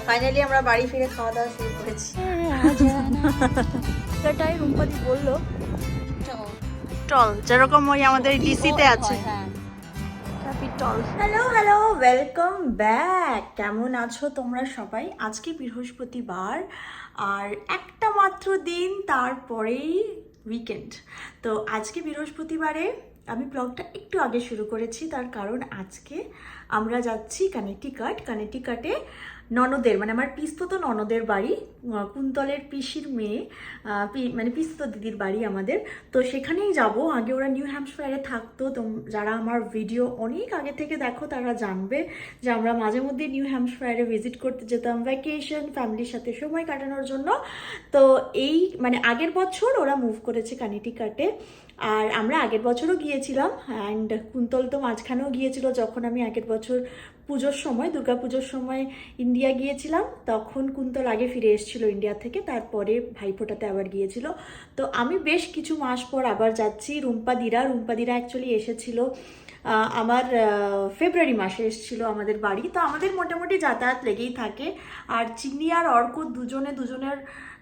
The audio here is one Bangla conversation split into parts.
ফাইনালি আমরা বাড়ি ফিরে খাওয়া দাওয়া শুরু করেছি। এটাই রুম্পাদি বললো টল যেরকম ওই আমাদের ডিসিতে আছে। Capital. Hello hello, welcome back. কেমন আছো তোমরা সবাই? আজকে বৃহস্পতিবার আর একটা মাত্র দিন, তারপরেই উইকেন্ড। তো আজকে বৃহস্পতিবারে আমি ব্লগটা একটু আগে শুরু করেছি, তার কারণ আজকে আমরা যাচ্ছি কানেটিকাটে ননদের, মানে আমার পিস্তত ননদের বাড়ি, কুন্তলের পিসির মেয়ে, মানে পিস্তত দিদির বাড়ি আমাদের। তো সেখানেই যাব। আগে ওরা নিউ হ্যাম্পশায়ারে থাকতো, তো যারা আমার ভিডিও অনেক আগে থেকে দেখো তারা জানবে যে আমরা মাঝে মধ্যে নিউ হ্যাম্পশায়ারে ভিজিট করতে যেতাম ভ্যাকেশন, ফ্যামিলির সাথে সময় কাটানোর জন্য। তো এই মানে আগের বছর ওরা মুভ করেছে কানেটিকাটে, আর আমরা আগের বছরও গিয়েছিলাম। অ্যান্ড কুন্তল তো মাঝখানেও গিয়েছিল, যখন আমি আগের বছর পুজোর সময়, দুর্গাপুজোর সময় ইন্ডিয়া গিয়েছিলাম, তখন কুন্তল আগে ফিরে এসেছিল ইন্ডিয়া থেকে, তারপরে ভাইফোঁটাতে আবার গিয়েছিল। তো আমি বেশ কিছু মাস পর আবার যাচ্ছি। রুম্পাদিরা অ্যাকচুয়ালি এসেছিল আমার ফেব্রুয়ারি মাসে এসেছিল আমাদের বাড়ি। তো আমাদের মোটামুটি যাতায়াত লেগেই থাকে। আর চিনি আর অর্ক দুজনের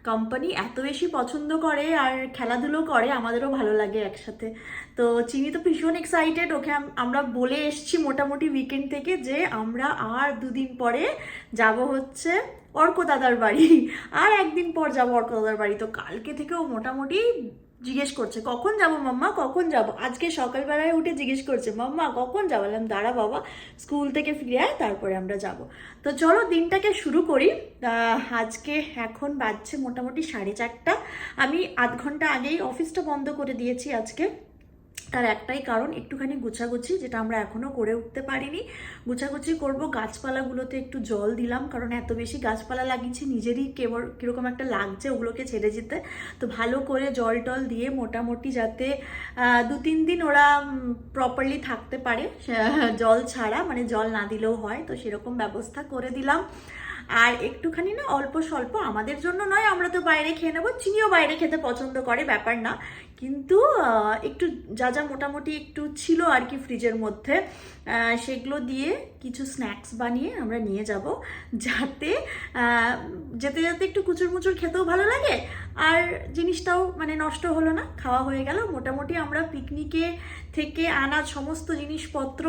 কোম্পানি এত বেশি পছন্দ করে আর খেলাধুলো করে, আমাদেরও ভালো লাগে একসাথে। তো চিনি তো ভীষণ এক্সাইটেড। ওকে আমরা বলে এসছি মোটামুটি উইকেন্ড থেকে যে আমরা আর দুদিন পরে যাব হচ্ছে অর্ক দাদার বাড়ি, আর একদিন পর যাবো অর্ক দাদার বাড়ি। তো কালকে থেকেও মোটামুটি জিজ্ঞেস করছে কখন যাবো মাম্মা, কখন যাবো। আজকে সকালবেলায় উঠে জিজ্ঞেস করছে মাম্মা কখন যাবো। বললাম দাঁড়া বাবা, স্কুল থেকে ফিরে আয়, তারপরে আমরা যাব। তো চলো দিনটাকে শুরু করি। আজকে এখন বাজছে মোটামুটি 4:30। আমি আধ ঘন্টা আগেই অফিসটা বন্ধ করে দিয়েছি আজকে। তার একটাই কারণ, একটুখানি গুছাগুছি, যেটা আমরা এখনও করে উঠতে পারিনি। গুছাগুছি করব, গাছপালাগুলোতে একটু জল দিলাম, কারণ এত বেশি গাছপালা লাগিয়েছি, নিজেরই কীরকম একটা লাগছে ওগুলোকে ছেড়ে যেতে। তো ভালো করে জল টল দিয়ে মোটামুটি যাতে 2-3 দিন ওরা প্রপারলি থাকতে পারে জল ছাড়া, মানে জল না দিলেও হয়, তো সেরকম ব্যবস্থা করে দিলাম। আর একটুখানি না অল্প স্বল্প, আমাদের জন্য নয়, আমরা তো বাইরে খেয়ে নেবো, চিনিও বাইরে খেতে পছন্দ করে, ব্যাপার না, কিন্তু একটু যা যা মোটামুটি একটু ছিল আর কি ফ্রিজের মধ্যে, সেগুলো দিয়ে কিছু স্ন্যাক্স বানিয়ে আমরা নিয়ে যাব, যাতে যেতে যেতে একটু কুচুর মুচুর খেতেও ভালো লাগে, আর জিনিসটাও মানে নষ্ট হলো না, খাওয়া হয়ে গেল। মোটামুটি আমরা পিকনিকে থেকে আনা সমস্ত জিনিসপত্র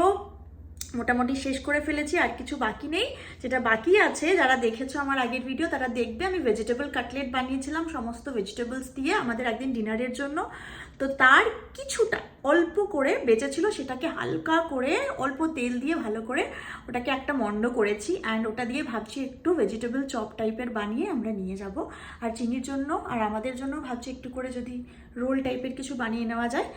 মোটামুটি শেষ করে ফেলেছি, আর কিছু বাকি নেই। যেটা বাকি আছে, যারা দেখেছো আমার আগের ভিডিও তারা দেখবে, আমি ভেজিটেবল কাটলেট বানিয়েছিলাম সমস্ত ভেজিটেবলস দিয়ে আমাদের একদিন ডিনারের জন্য। তো তার কিছুটা অল্প করে বেঁচেছিল, সেটাকে হালকা করে অল্প তেল দিয়ে ভালো করে ওটাকে একটা মন্ড করেছি। অ্যান্ড ওটা দিয়ে ভাবছি একটু ভেজিটেবল চপ টাইপের বানিয়ে আমরা নিয়ে যাব। আর চিনির জন্য আর আমাদের জন্য ভাবছি একটু করে যদি রোল টাইপের কিছু বানিয়ে নেওয়া যায়,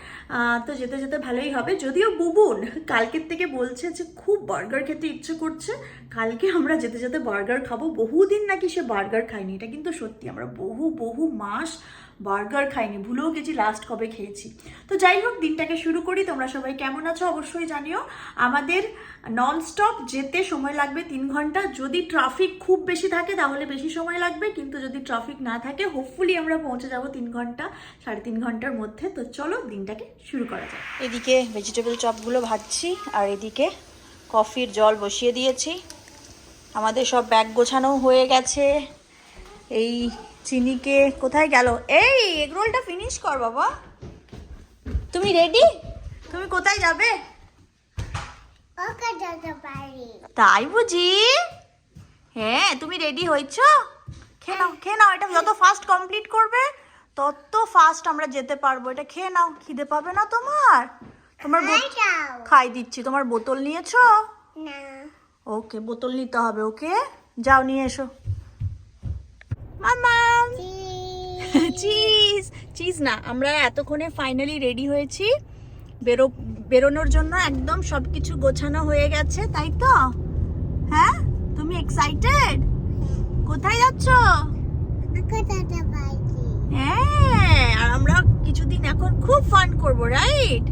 তো যেতে যেতে ভালোই হবে। যদিও বুবুন কালকের থেকে বলছে যে খুব বার্গার খেতে ইচ্ছে করছে, কালকে আমরা যেতে যেতে বার্গার খাবো। বহুদিন নাকি সে বার্গার খায়নি, এটা কিন্তু সত্যি, আমরা বহু মাস বার্গার খাইনি, ভুলেও গেছি লাস্ট কবে খেয়েছি। তো যাই হোক, দিনটাকে শুরু করি। তোমরা সবাই কেমন আছো অবশ্যই জানিও। আমাদের ননস্টপ যেতে সময় লাগবে 3 ঘন্টা। যদি ট্রাফিক খুব বেশি থাকে তাহলে বেশি সময় লাগবে, কিন্তু যদি ট্রাফিক না থাকে হোপফুলি আমরা পৌঁছে যাব 3 ঘন্টা 3.5 ঘন্টার মধ্যে। তো চলো দিনটাকে শুরু করা যায়। এদিকে ভেজিটেবল চপগুলো ভাজছি, আর এদিকে কফির জল বসিয়ে দিয়েছি। আমাদের সব ব্যাগ গোছানো হয়ে গেছে। এই চিনিকে কোথায় গেল? এই এগরোলটা ফিনিশ কর বাবা। তুমি রেডি? তুমি কোথায় যাবে? তাই বুঝি? হ্যাঁ, তুমি রেডি হয়েছো? খেয়ে নাও। এটা যত ফাস্ট কমপ্লিট করবে তত ফাস্ট আমরা যেতে পারবো। এটা খেয়ে নাও, খিদে পাবে না তোমার? তোমার খাই দিচ্ছি। তোমার বোতল নিয়েছো? না। ওকে, বোতল নিতে হবে। ওকে, যাও নিয়ে এসো। মামা চিজ না, আমরা এতক্ষণে ফাইনালি রেডি হয়েছি বেরোনোর জন্য। একদম সবকিছু গোছানো হয়ে গেছে, তাই তো? হ্যাঁ, তুমি এক্সাইটেড? কোথায় যাচ্ছ? হ্যাঁ, আর আমরা কিছুদিন এখন খুব ফান করবো, রাইট?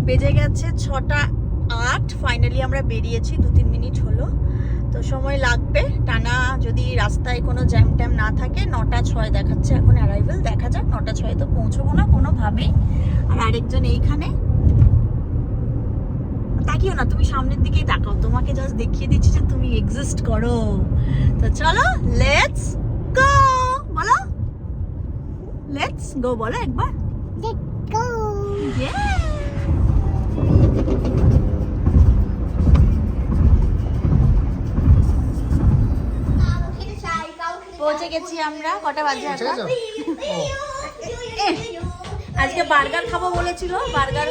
বেজে গেছে 6:08। ফাইনালি আমরা বেরিয়েছি, 2-3 মিনিট হলো। তো সময় লাগবে টানা, যদি রাস্তায় কোনো জ্যাম ট্যাম না থাকে। 9:06 দেখাচ্ছে এখন অ্যারাইভেল, দেখা যাক। 9:06 তো পৌঁছবো না কোনোভাবেই। আর আরেকজন এইখানে, তাকিও না, তুমি সামনের দিকেই তাকাও, তোমাকে জাস্ট দেখিয়ে দিচ্ছি যে তুমি এক্সিস্ট করো। তো চলো লেটস গো, বলো লেটস গো, বলো একবার। Yeah! পৌঁছে গেছি আমরা, কটা বাজে এখন? আজকে বার্গার খাবো বলেছিল, বার্গার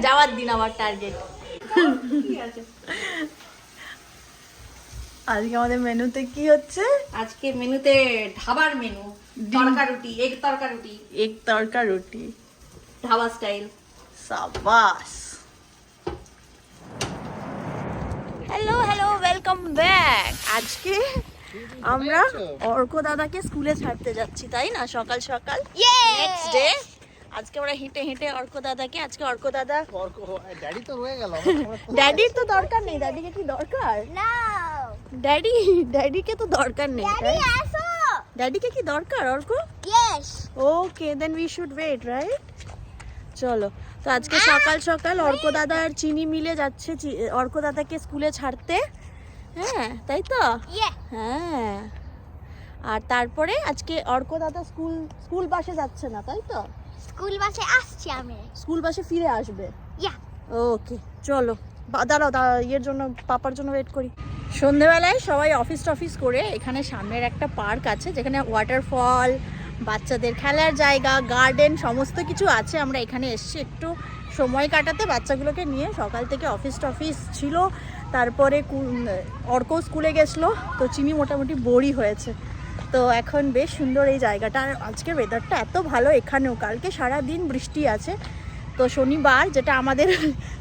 যাওয়ার দিন আবার টার্গেট। আজকে আমাদের মেনুতে কি হচ্ছে? আজকে মেনুতে ধাবার মেনু, তড়কা রুটি, এগ তড়কা রুটি, এক তড়কা রুটি, ধাবা স্টাইল। সাবাস। Hello hello, welcome back. আজকে আমরা অর্ক দাদাকে স্কুলে ছাড়তে যাচ্ছি, তাই না? সকাল সকাল নেক্সট ডে। আজকে আমরা হেঁটে হেঁটে অর্ক দাদাকে, আজকে অর্ক দাদা, ড্যাডি তো রয়ে গেল। ড্যাডির তো দরকার নেই, ড্যাডিকে কি দরকার? ড্যাডিকে তো দরকার নেই। ড্যাডিকে কি দরকার Arko? Okay, then we should wait, right? চলো, তো আজকে সকাল সকাল অর্ক দাদা আর চিনি মিলে যাচ্ছে অর্ক দাদাকে স্কুলে ছাড়তে। হ্যাঁ, তাই তো? হ্যাঁ। আর তারপরে আজকে অর্ক দাদা স্কুল বাসে যাচ্ছে না, তাই তো? স্কুল বাসে আসছি আমি। স্কুল বাসে ফিরে আসবে। ইয়া। ওকে, চলো দাঁড়াও, ইয়ের জন্য, পাপার জন্য ওয়েট করি। সন্ধেবেলায় সবাই অফিস টফিস করে এখানে সামনের একটা পার্ক আছে যেখানে ওয়াটারফল, বাচ্চাদের খেলার জায়গা, গার্ডেন সমস্ত কিছু আছে। আমরা এখানে এসেছি একটু সময় কাটাতে বাচ্চাগুলোকে নিয়ে। সকাল থেকে অফিস টফিস ছিল, তারপরে অর্ক স্কুলে গেছিলো, তো চিনি মোটামুটি বোরই হয়েছে। তো এখন বেশ সুন্দর এই জায়গাটা। আর আজকের ওয়েদারটা এত ভালো এখানেও, কালকে সারা দিন বৃষ্টি আছে। তো শনিবার, যেটা আমাদের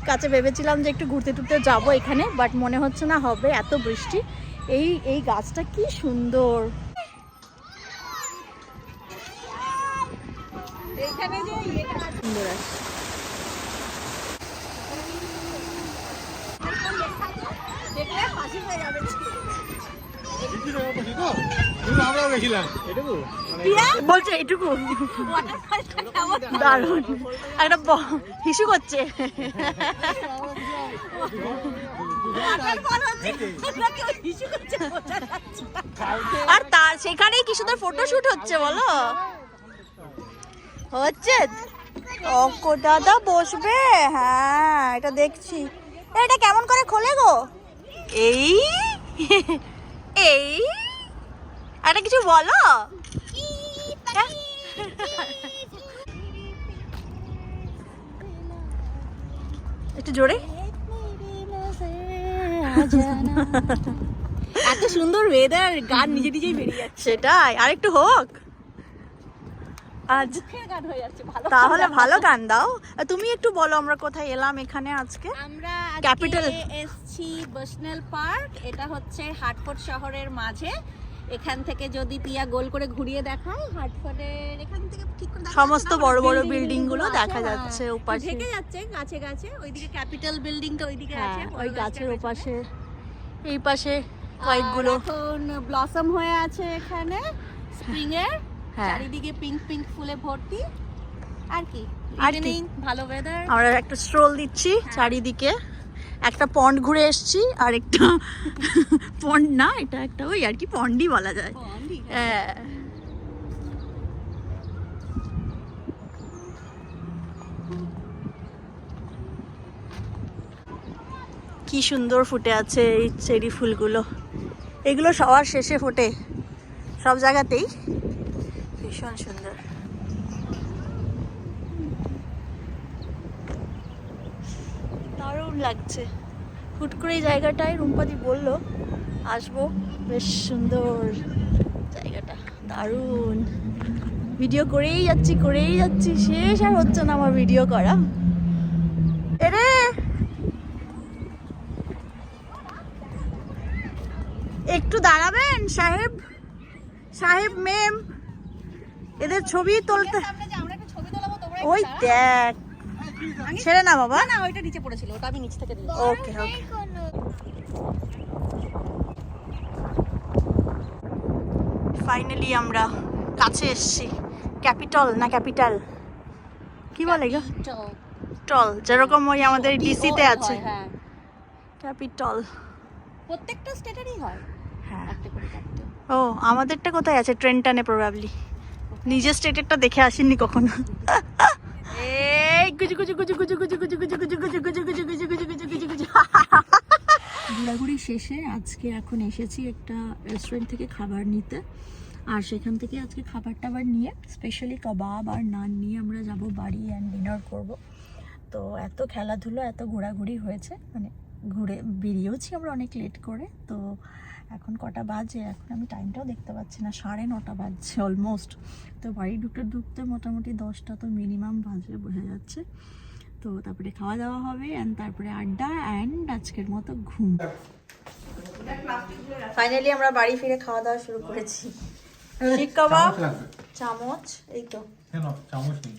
কাছে ভেবেছিলাম যে একটু ঘুরতে টুরতে যাবো এখানে, বাট মনে হচ্ছে না হবে, এত বৃষ্টি। এই গাছটা কি সুন্দর। এইখানে যে সুন্দর আছে। দেখলে ফাঁসি হয়ে যাবে। আমরাও গেছিলাম এটুকু, বলছে এইটুকু দারুণ, একটা হিসু করছে। আর তার সেখানেই কি সুন্দর ফটোশুট হচ্ছে, বলো হচ্ছে। অঙ্ক দাদা বসবে, হ্যাঁ এটা দেখছি। এটা কেমন করে খোলে গো? এই এই একটা কিছু বলো। একটু জোরে। এত সুন্দর ওয়েদার, গান নিজে নিজেই বেরিয়ে যাচ্ছে। সেটাই, আর একটু হোক। আজ গান হয়ে যাচ্ছে ভালো। তাহলে ভালো গান দাও। তুমি একটু বলো আমরা কোথায় এলাম এখানে আজকে। আমরা ক্যাপিটাল এসছি বসনেল পার্ক। এটা হচ্ছে হাটফোর্ড শহরের মাঝে। এখান থেকে যদি টিয়া গোল করে ঘুরিয়ে দেখায়, হাটফোর্ডের এখান থেকে ঠিক করে সমস্ত বড় বড় বিল্ডিং গুলো দেখা যাচ্ছে ওপাশে। ঢেকে যাচ্ছে গাছে গাছে। ওইদিকে ক্যাপিটাল বিল্ডিংটা ওইদিকে আছে, হ্যাঁ, ওই গাছের ওপাশে, এই পাশে কয়েকগুলো। এখন ব্লসম হয়ে আছে এখানে স্প্রিং এর। হ্যাঁ। চারিদিকে পিঙ্ক পিঙ্ক ফুলে ভর্তি। আর কি আর কি? ইভিনিং, ভালো ওয়েদার। আমরা একটা স্ট্রোল দিচ্ছি চারিদিকে। একটা পন্ড ঘুরে এসেছি, আর একটা পন্ড না, এটা একটা ওই আর কি পন্ডই বলা যায়। হ্যাঁ, কি সুন্দর ফুটে আছে এই চেরি ফুলগুলো। এগুলো সবার শেষে ফোটে, সব জায়গাতেই। ভীষণ সুন্দর। দারুণ লাগছে। হুট করে এই জায়গাটায় রুম্পাদি বলল আসবো, বেশ সুন্দর জায়গাটা, দারুণ। ভিডিও করেই যাচ্ছি, শেষ আর হচ্ছে না আমার ভিডিও করা। এরে একটু দাঁড়াবেন সাহেব মেম, এদের ছবি তুলতে। আমরা একটা ছবি তোলাবো, তোমরা ওই দেখ, ছেড়ে না বাবা। না, ওইটা নিচে পড়েছিল, ওটা আমি নিচ থেকে দিলাম। ওকে ওকে। ফাইনালি আমরা কাছে এসেছি। ক্যাপিটাল না ক্যাপিটাল কি বলে গো? টল, যেরকম ওই আমাদের ডিসিতে আছে হ্যাঁ। ক্যাপিটাল। প্রত্যেকটা স্টেটেরই হয় হ্যাঁ একটা করে চারটে। ও আমাদেরটা কোথায় আছে ট্রেনটানে প্রবাবলি নিজের স্টেটেরটা দেখে আসেননি কখনো এই গুজু গুজু গুজু গুজু গুজু গুজু গুজু গুজু গুজু গুজু গুজু গুজু গুজু গুজু গুজু গুজু ঘোরাঘুরি শেষে আজকে এখন এসেছি একটা রেস্টুরেন্ট থেকে খাবার নিতে আর সেখান থেকে আজকে খাবার টাবার নিয়ে স্পেশালি কাবাব আর নান নিয়ে আমরা যাব বাড়ি অ্যান্ড ডিনার করব। তো এত খেলাধুলো এত ঘোরাঘুরি হয়েছে মানে ঘুরে বেরিয়েওছি আমরা অনেক লেট করে। তো এখন কটা বাজে এখন আমি টাইমটাও দেখতে পাচ্ছি না, 9:30 বাজছে অলমোস্ট। তো বাড়ি ঢুকতে মোটামুটি 10টা তো মিনিমাম বাজে বোঝা যাচ্ছে। তো তারপরে খাওয়া দাওয়া হবে অ্যান্ড তারপরে আড্ডা অ্যান্ড আজকের মতো ঘুম। ফাইনালি আমরা বাড়ি ফিরে খাওয়া দাওয়া শুরু করেছি। শিক কাবাব চামচ এই তো কেন চামচ নেই?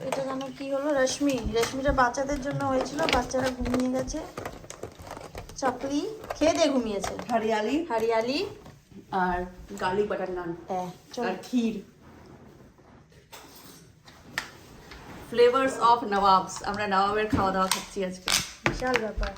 এটা যেন কি হলো রেশমিটা বাচ্চাদের জন্য হয়েছিল, বাচ্চারা ঘুমিয়ে গেছে। চাপলি খেয়ে দিয়ে ঘুমিয়েছে। হরিয়ালি আর গার্লিক বাটার নান হ্যাঁ চল আর ক্ষীর। ফ্লেভারস অফ নবাবস, আমরা নবাবের খাওয়া দাওয়া খাচ্ছি আজকে। বিশাল ব্যাপার।